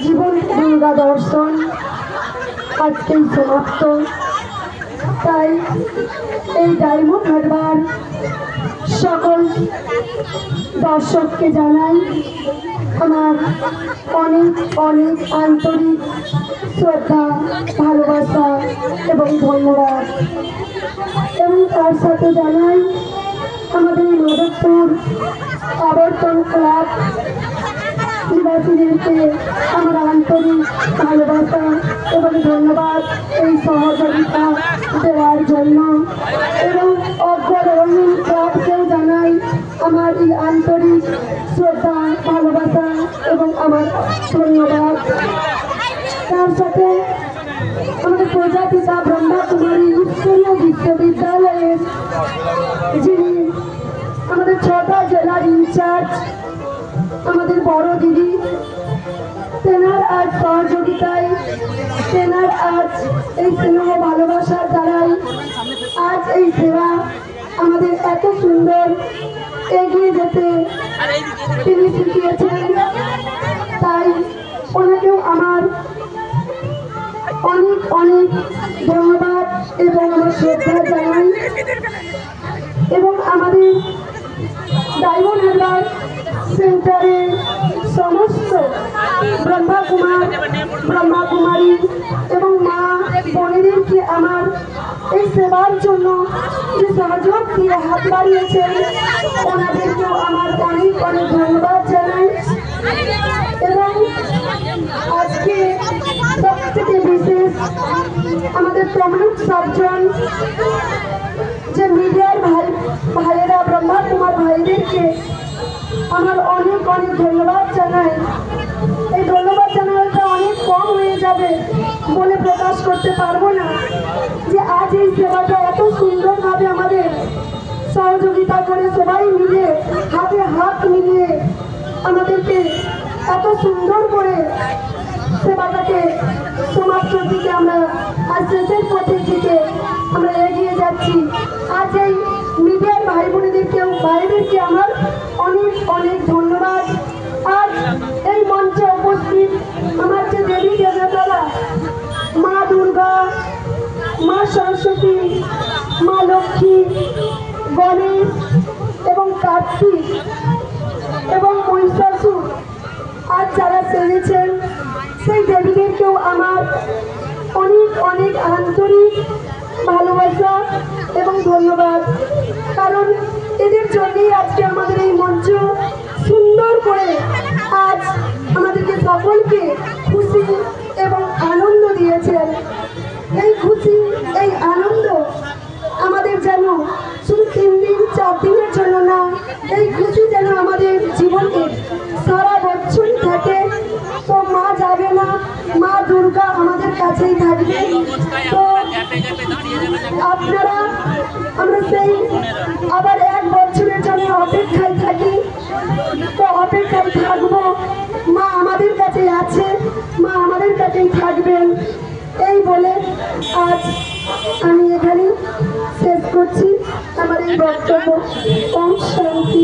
জীবন দুর্গা দর্শন আজকেই সমাপ্ত। তাই এই ডায়মন্ড হারবার সকল দর্শককে জানাই আমার অনেক অনেক আন্তরিক শ্রদ্ধা, ভালোবাসা এবং ধন্যবাদ। এবং তার সাথে জানাই আমাদের মাধবপুর আবর্তন ক্লাব নিবাসীদেরকে আমার আন্তরিক ভালোবাসা এবং ধন্যবাদ এই সহযোগিতা দেওয়ার জন্য। এবং অগ্রণী ক্লাবকেও জানাই আমার এই আন্তরিক শ্রদ্ধা, ভালোবাসা এবং আমার ধন্যবাদ। তার সাথে আমাদের প্রজাপিতা ব্রহ্মাকুমারী উচ্চনীয় বিশ্ববিদ্যালয়ের যিনি আমাদের 6টা জেলার ইনচার্জ, আমাদের বড় দিদি, তেনার আজ সহযোগিতায়, তেনার আজ এই স্নেহ ভালোবাসার দ্বারাই আজ এই সেবা আমাদের এত সুন্দর এগিয়ে যেতে তিনি শিখিয়েছেন। তাই ওনাকেও আমার অনেক অনেক ধন্যবাদ এবং আমার শ্রদ্ধা জানাই। এবং আমাদের ডায়মন্ড হারবার সেন্টারে সমস্ত ব্রহ্মাকুমারী এবং মা বোনেদেরকে আমার এই সেবার জন্য যে সহযোগ দিয়ে হাত বাড়িয়েছেন, ওনাদেরকেও আমার অনেক অনেক ধন্যবাদ জানাই। এবং আজকে সবথেকে বিশেষ আমাদের প্রমুখ সাতজন যে মিডিয়ার ভাইয়েরা, ব্রহ্মাকুমার ভাইদেরকে আমার অনেক অনেক ধন্যবাদ জানাই। এই ধন্যবাদ জানানোটা অনেক কম হয়ে যাবে বলে প্রকাশ করতে পারবো না, যে আজ এই সেবাটা এত সুন্দরভাবে আমাদের সহযোগিতা করে সবাই মিলে হাতে হাত মিলিয়ে আমাদেরকে এত সুন্দর করে সেবাটাকে সমাপ্তির দিকে আমরা আজ শেষের পথের দিকে আমরা এগিয়ে যাচ্ছি। আজ এই মিডিয়ার ভাই বোনেদেরকেও ভাইদেরকে আমার অনেক অনেক ধন্যবাদ। আজ এই মঞ্চে উপস্থিত আমার যে দেবী দেবতারা, মা দুর্গা, মা সরস্বতী, মা লক্ষ্মী, গণেশ এবং কার্তিক এবং মহিষাসুর, আজ যারা সেজেছেন সেই দেবীদেরকেও আমার অনেক অনেক আন্তরিক ভালোবাসা এবং ধন্যবাদ। কারণ এদের জন্যই আজকে আমাদের এই মঞ্চ সুন্দর করে আজ আমাদেরকে সকলকে খুশি এবং আনন্দ দিয়েছেন। এই খুশি, এই আনন্দ আমাদের যেন শুধু 3 দিন 4 দিনের জন্য না, এই খুশি যেন আমাদের জীবনে সারা বছরই থাকে। তো মা যাবে না, মা দুর্গা আমাদের কাছেই থাকবে। তো আপনারা, আমরা সেই আবার 1 বছরের জন্য অপেক্ষায় থাকি। তো অপেক্ষায় থাকবো, মা আমাদের কাছে আছে, মা আমাদের কাছেই থাকবেন। এই বলে আজ আমি এখানেই শেষ করছি আমার এই বক্তব্য। ওম শান্তি।